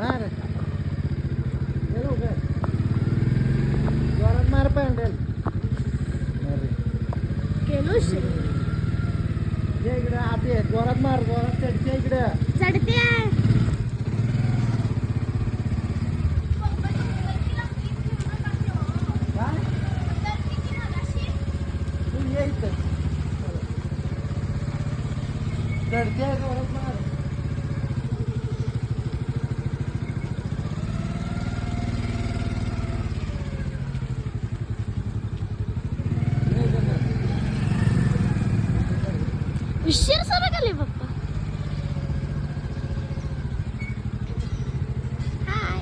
मार जोरात मार पॅन्डल केलोस ये इकडे आत ये जोरात मार जोरात चढते इकडे चढते काय तू ये इथं चढते जोरात मार उशीर सरकले पप्पा हाय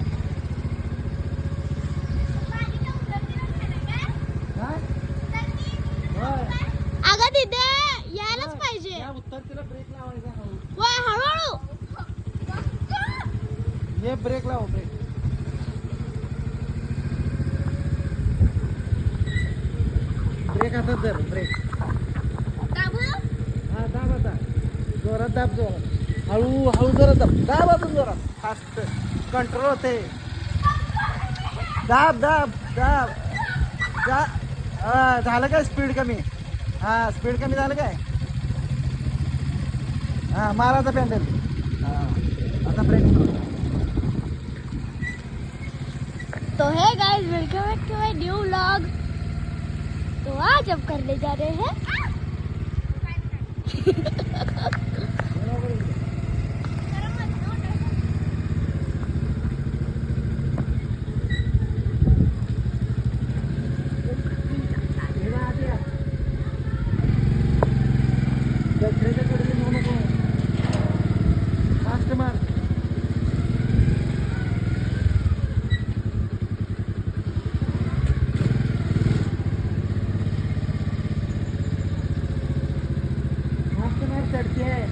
अगं तिथे यायलाच पाहिजे या उत्तर तिला ब्रेक लावायचा वय हळूहळू ये ब्रेक लाव ब्रेक ब्रेक हातात धर ब्रेक हा दाब आता जोरात दाब जोरात हळू हळू जोरात दाब दाब अजून जोरात फास्ट कंट्रोल होते दाब दाब दाब झालं काय स्पीड कमी हा स्पीड कमी झालं काय हा मारा आता पॅन्डल हा आता ब्रेक तो है guys welcome back to my new vlog तो आज हम करने जा रहे हैं फास्ट मार चढते आहे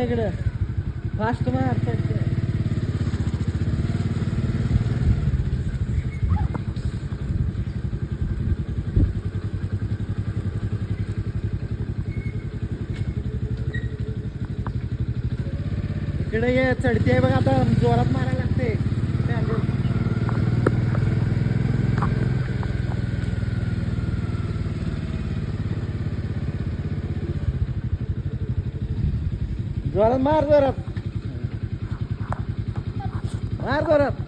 इकडं फास्ट मार चढते इकडे ये चढते आहे बघ आता जोरात मारायला लागते जोरात मार जोरात मार जोरात